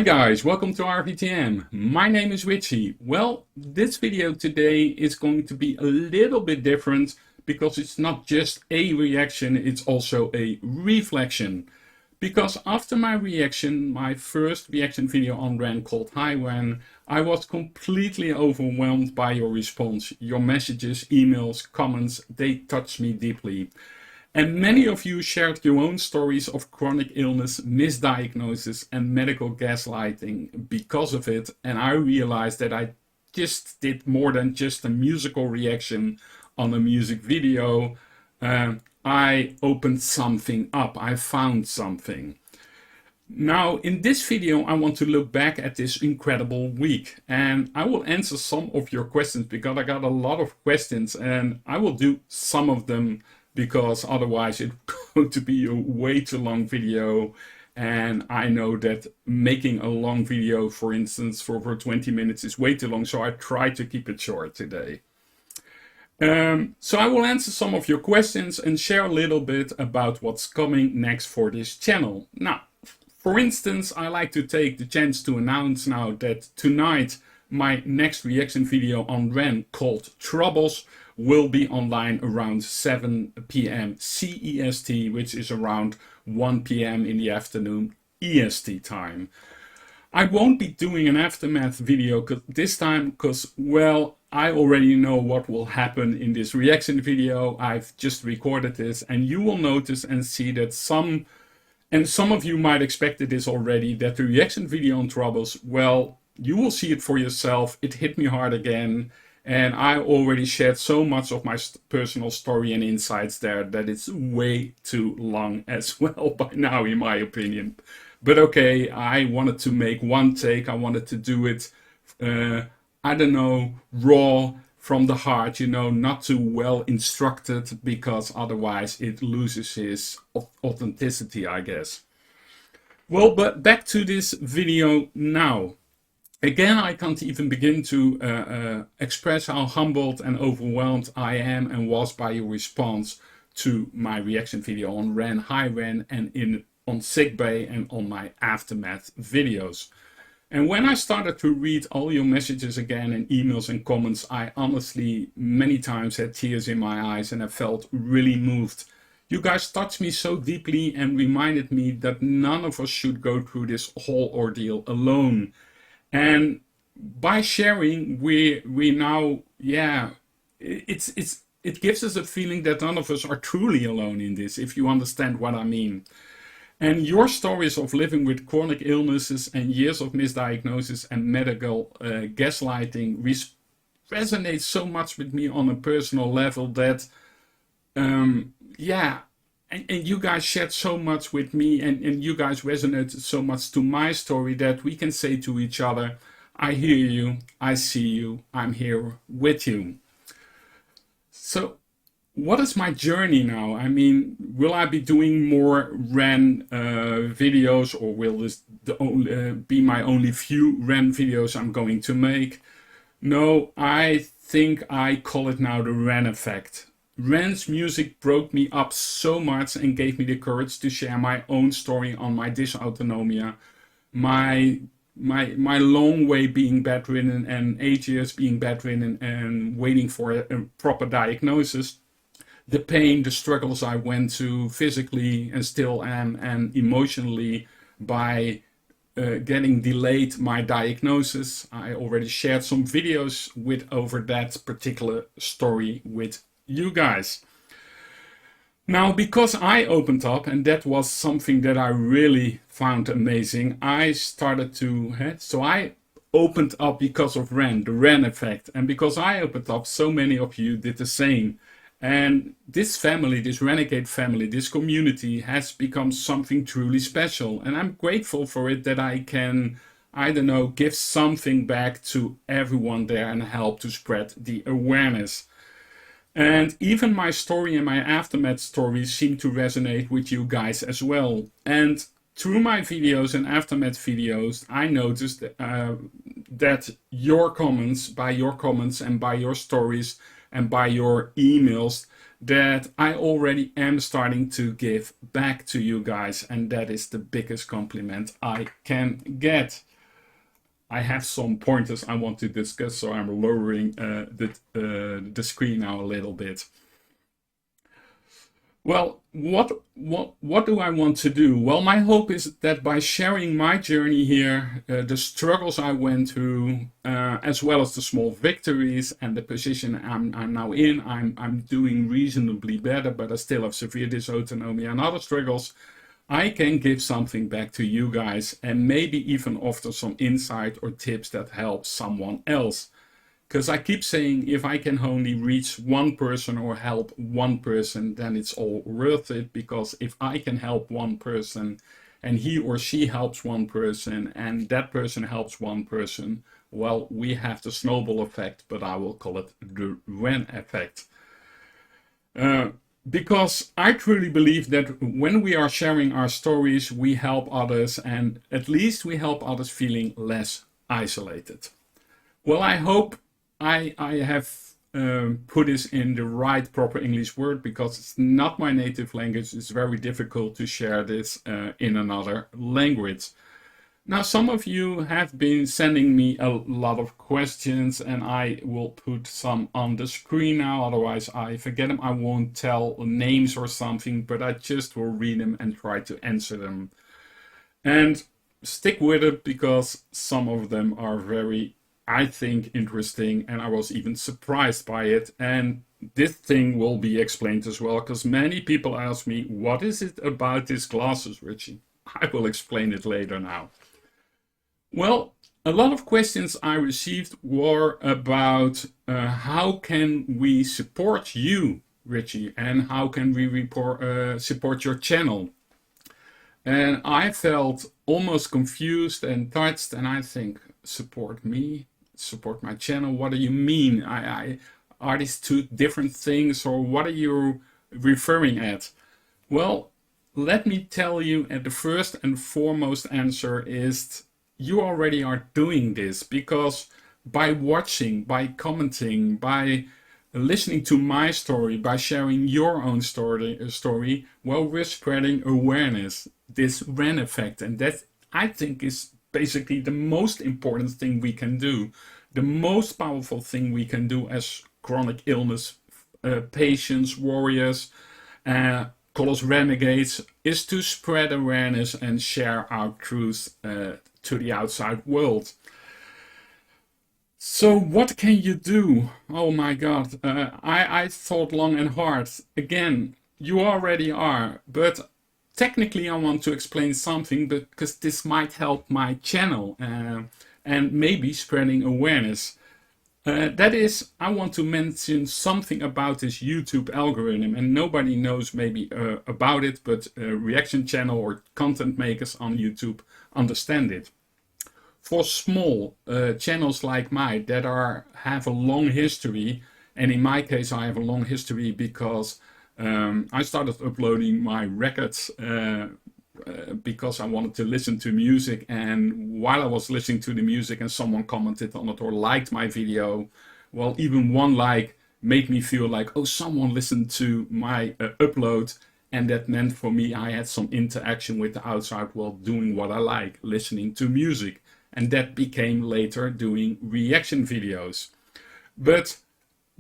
Hi guys, welcome to RVTM. My name is Richie. Well, this video today is going to be a little bit different because it's not just a reaction, it's also a reflection. Because after my reaction, my first reaction video on Ren called Hi Ren, I was completely overwhelmed by your response. Your messages, emails, comments, they touched me deeply. And many of you shared your own stories of chronic illness, misdiagnosis, and medical gaslighting because of it. And I realized that I just did more than just a musical reaction on a music video. I opened something up. I found something. Now, in this video, I want to look back at this incredible week, and I will answer some of your questions because I got a lot of questions, and I will do some of them because otherwise it's going to be a way too long video. And I know that making a long video, for instance, for 20 minutes is way too long, so I try to keep it short today. So I will answer some of your questions and share a little bit about what's coming next for this channel. Now, for instance, I like to take the chance to announce now that tonight my next reaction video on Ren called Troubles will be online around 7 p.m. CEST, which is around 1 p.m. in the afternoon EST time. I won't be doing an aftermath video this time because, well, I already know what will happen in this reaction video. I've just recorded this, and you will notice and see that some of you might expected this already, that the reaction video on Troubles, well, you will see it for yourself. It hit me hard again. And I already shared so much of my personal story and insights there that it's way too long as well by now, in my opinion. But okay, I wanted to make one take. I wanted to do it, I don't know, raw from the heart, you know, not too well instructed, because otherwise it loses its authenticity, I guess. Well, but back to this video now. Again, I can't even begin to express how humbled and overwhelmed I am and was by your response to my reaction video on Ren, Hi Ren, and on Sickbay and on my aftermath videos. And when I started to read all your messages again and emails and comments, I honestly many times had tears in my eyes and I felt really moved. You guys touched me so deeply and reminded me that none of us should go through this whole ordeal alone. And by sharing, we now, yeah, it gives us a feeling that none of us are truly alone in this, if you understand what I mean. And your stories of living with chronic illnesses and years of misdiagnosis and medical gaslighting resonate so much with me on a personal level that, yeah, and you guys shared so much with me, and you guys resonated so much to my story that we can say to each other, I hear you, I see you, I'm here with you. So what is my journey now? I mean, will I be doing more Ren videos, or will this be my only few Ren videos I'm going to make? No, I think I call it now the Ren Effect. Ren's music broke me up so much and gave me the courage to share my own story on my dysautonomia, my long way being bedridden and 8 years being bedridden and waiting for a proper diagnosis, the pain, the struggles I went to physically and still am, and emotionally by getting delayed my diagnosis. I already shared some videos over that particular story with you guys. Now, because I opened up, and that was something that I really found amazing, I started to, so I opened up because of Ren, the Ren Effect, and because I opened up, so many of you did the same. And this family, this renegade family, this community has become something truly special, and I'm grateful for it, that I can, I don't know, give something back to everyone there and help to spread the awareness. And even my story and my aftermath stories seem to resonate with you guys as well. And through my videos and aftermath videos, I noticed that your comments, by your comments and by your stories and by your emails, that I already am starting to give back to you guys. And that is the biggest compliment I can get. I have some pointers I want to discuss, so I'm lowering the screen now a little bit. Well, what do I want to do? Well, my hope is that by sharing my journey here, the struggles I went through, as well as the small victories and the position I'm now in, I'm doing reasonably better, but I still have severe dysautonomia and other struggles. I can give something back to you guys and maybe even offer some insight or tips that help someone else. Because I keep saying, if I can only reach one person or help one person, then it's all worth it. Because if I can help one person and he or she helps one person and that person helps one person, well, we have the snowball effect, but I will call it the Ren Effect. Because I truly believe that when we are sharing our stories, we help others, and at least we help others feeling less isolated. Well, I hope I have put this in the right proper English word, because it's not my native language. It's very difficult to share this in another language. Now, some of you have been sending me a lot of questions, and I will put some on the screen now. Otherwise, I forget them. I won't tell names or something, but I just will read them and try to answer them. And stick with it, because some of them are very, I think, interesting, and I was even surprised by it. And this thing will be explained as well, because many people ask me, what is it about these glasses, Richie? I will explain it later now. Well, a lot of questions I received were about how can we support you, Richie, and how can we support your channel. And I felt almost confused and touched, and I think, support me? Support my channel? What do you mean? Are these two different things, or what are you referring at? Well, let me tell you, and the first and foremost answer is you already are doing this, because by watching, by commenting, by listening to my story, by sharing your own story, well, we're spreading awareness, this Ren effect, and that, I think, is basically the most important thing we can do, the most powerful thing we can do as chronic illness patients, warriors, call us renegades, is to spread awareness and share our truth to the outside world. So what can you do? Oh my God, I thought long and hard. Again, you already are, but technically I want to explain something, because this might help my channel and maybe spreading awareness. That is, I want to mention something about this YouTube algorithm, and nobody knows maybe about it, but reaction channel or content makers on YouTube understand it. For small channels like mine that have a long history, and in my case I have a long history because I started uploading my records because I wanted to listen to music, and while I was listening to the music and someone commented on it or liked my video, well, even one like made me feel like, oh, someone listened to my upload, and that meant for me I had some interaction with the outside world doing what I like, listening to music, and that became later doing reaction videos. But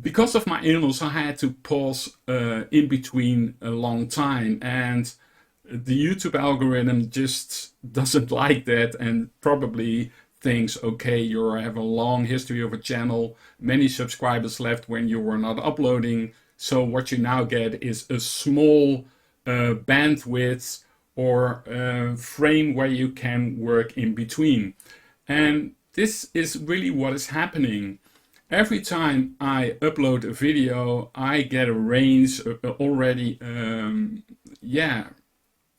because of my illness, I had to pause in between a long time, and the YouTube algorithm just doesn't like that, and probably thinks, okay, you have a long history of a channel, many subscribers left when you were not uploading, so what you now get is a small bandwidth or frame where you can work in between. And this is really what is happening. Every time I upload a video, I get a range already,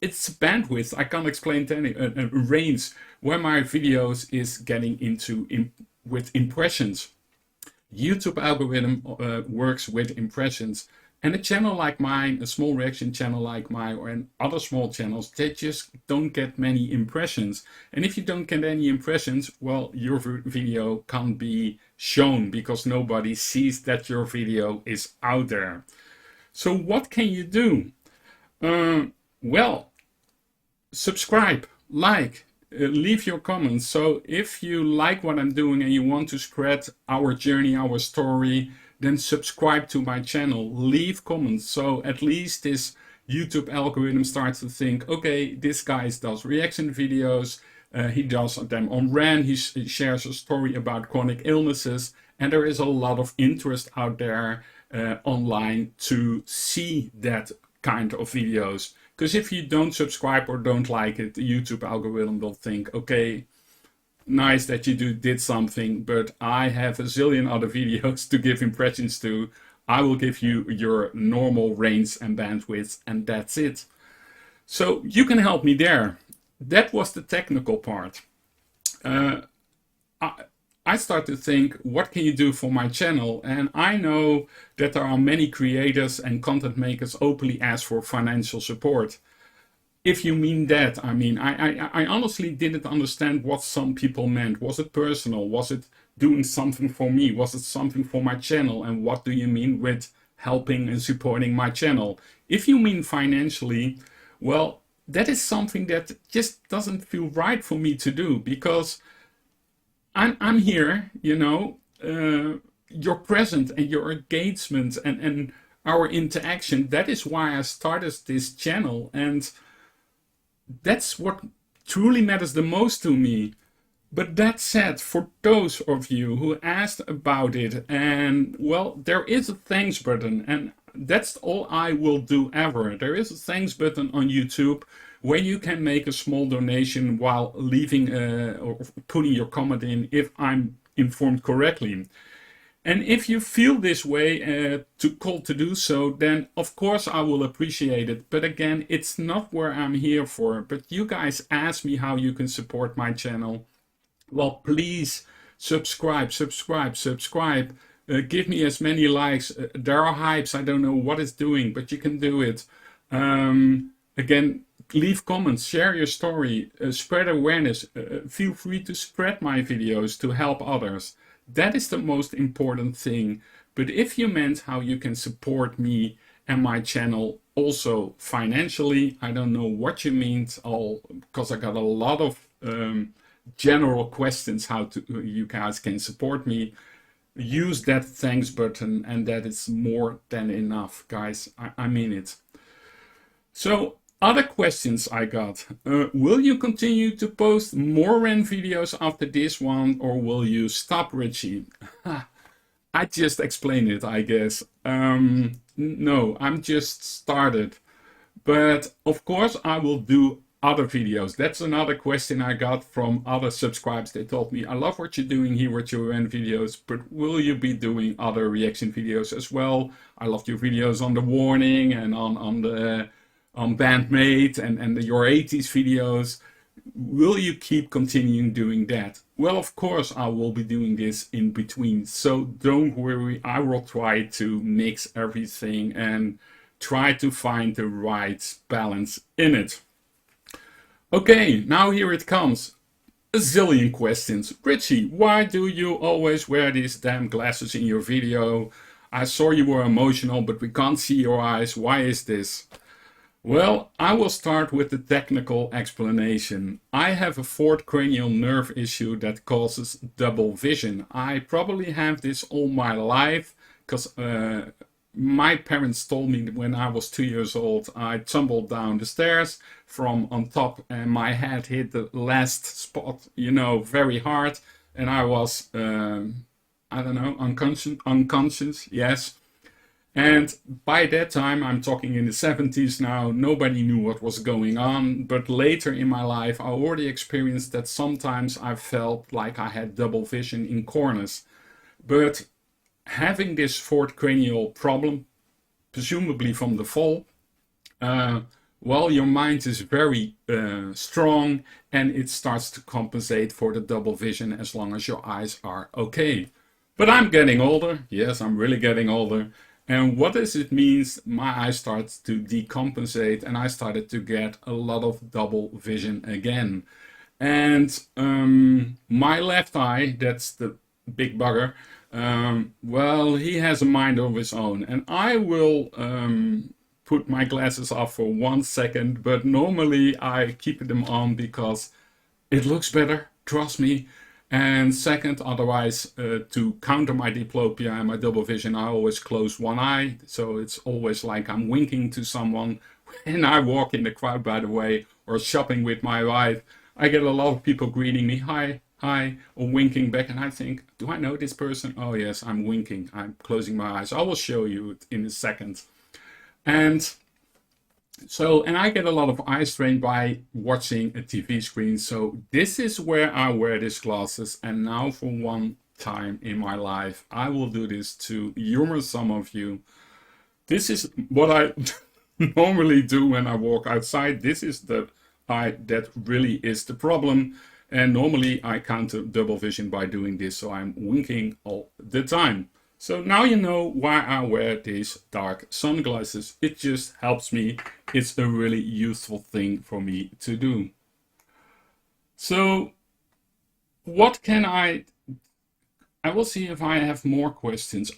it's bandwidth. I can't explain to any a range where my videos is getting into with impressions. YouTube algorithm works with impressions, and a channel like mine, a small reaction channel like mine, or other small channels, they just don't get many impressions. And if you don't get any impressions, well, your video can't be shown because nobody sees that your video is out there. So what can you do? Well, subscribe, like, leave your comments. So if you like what I'm doing and you want to spread our journey, our story, then subscribe to my channel, leave comments. So at least this YouTube algorithm starts to think, okay, this guy does reaction videos. He does them on Ren. He shares a story about chronic illnesses. And there is a lot of interest out there online to see that kind of videos. Because if you don't subscribe or don't like it, the YouTube algorithm will think, okay, nice that you did something, but I have a zillion other videos to give impressions to. I will give you your normal range and bandwidth, and that's it. So you can help me there. That was the technical part. I start to think, what can you do for my channel? And I know that there are many creators and content makers openly ask for financial support. If you mean that, I mean, I honestly didn't understand what some people meant. Was it personal? Was it doing something for me? Was it something for my channel? And what do you mean with helping and supporting my channel? If you mean financially, well, that is something that just doesn't feel right for me to do, because I'm here, you know, your presence and your engagement and our interaction. That is why I started this channel, and that's what truly matters the most to me. But that said, for those of you who asked about it, and well, there is a thanks button, and that's all I will do ever. There is a thanks button on YouTube where you can make a small donation while leaving or putting your comment in, if I'm informed correctly. And if you feel this way to do so, then of course I will appreciate it. But again, it's not where I'm here for. But you guys ask me how you can support my channel. Well, please subscribe. Give me as many likes. There are hypes. I don't know what it's doing, but you can do it. Again, leave comments, share your story, spread awareness. Feel free to spread my videos to help others. That is the most important thing. But if you meant how you can support me and my channel also financially, I don't know what you mean, because I got a lot of general questions how you guys can support me. Use that thanks button, and that is more than enough, guys. I mean it. So, other questions I got. Will you continue to post more Ren videos after this one, or will you stop, Richie? I just explained it, I guess. No, I'm just started. But of course I will do other videos. That's another question I got from other subscribers. They told me, I love what you're doing here with your Ren videos, but will you be doing other reaction videos as well? I loved your videos on the warning and on Bandmate and your 80s videos. Will you keep continuing doing that? Well, of course I will be doing this in between, so don't worry. I will try to mix everything and try to find the right balance in it. Okay, now here it comes. A zillion questions. Richie, why do you always wear these damn glasses in your video? I saw you were emotional, but we can't see your eyes. Why is this? Well, I will start with the technical explanation. I have a fourth cranial nerve issue that causes double vision. I probably have this all my life because my parents told me that when I was 2 years old, I tumbled down the stairs from on top and my head hit the last spot, you know, very hard. And I was, I don't know, unconscious, yes. And by that time, I'm talking in the 70s now, nobody knew what was going on. But later in my life, I already experienced that sometimes I felt like I had double vision in corners. But having this fourth cranial problem, presumably from the fall, well, your mind is very strong and it starts to compensate for the double vision as long as your eyes are okay. But I'm getting older. Yes, I'm really getting older. And what does it mean? My eyes start to decompensate and I started to get a lot of double vision again. And my left eye, that's the big bugger, well, he has a mind of his own. And I will put my glasses off for 1 second, but normally I keep them on because it looks better, trust me. And second, otherwise, to counter my diplopia and my double vision, I always close one eye. So it's always like I'm winking to someone. When I walk in the crowd, by the way, or shopping with my wife, I get a lot of people greeting me, hi, hi, or winking back. And I think, do I know this person? Oh yes, I'm winking. I'm closing my eyes. I will show you in a second. And so, and I get a lot of eye strain by watching a TV screen. So this is where I wear these glasses. And now for one time in my life, I will do this to humor some of you. This is what I normally do when I walk outside. This is the eye that really is the problem. And normally I counter double vision by doing this. So I'm winking all the time. So now you know why I wear these dark sunglasses. It just helps me. It's a really useful thing for me to do. So what can I will see if I have more questions.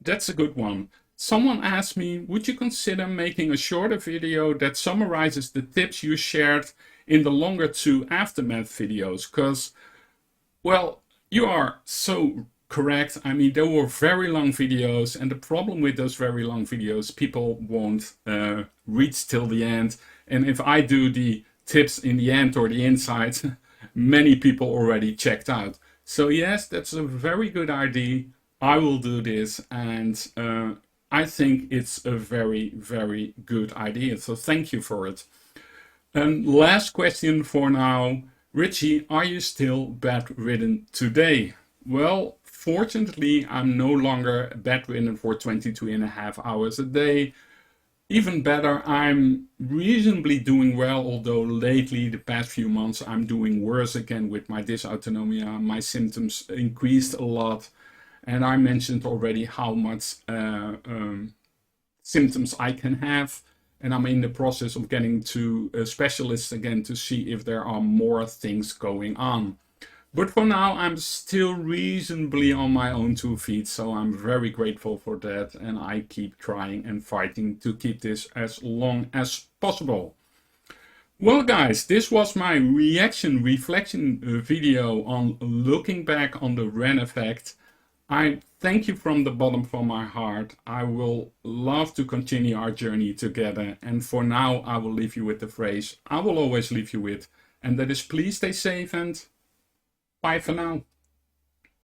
That's a good one. Someone asked me, would you consider making a shorter video that summarizes the tips you shared in the longer 2 aftermath videos? Because, well, you are so correct. I mean, there were very long videos, and the problem with those very long videos, people won't reach till the end. And if I do the tips in the end or the insights, many people already checked out. So yes, that's a very good idea. I will do this, and I think it's a very, very good idea. So thank you for it. Last question for now. Richie, are you still bedridden today? Well, fortunately, I'm no longer bedridden for 22.5 hours a day. Even better, I'm reasonably doing well, although lately, the past few months, I'm doing worse again with my dysautonomia. My symptoms increased a lot, and I mentioned already how much symptoms I can have, and I'm in the process of getting to a specialist again to see if there are more things going on. But for now, I'm still reasonably on my own 2 feet, so I'm very grateful for that, and I keep trying and fighting to keep this as long as possible. Well guys, this was my reaction reflection video on looking back on the Ren Effect. I thank you from the bottom of my heart. I will love to continue our journey together, and for now I will leave you with the phrase I will always leave you with, and that is please stay safe and bye for now.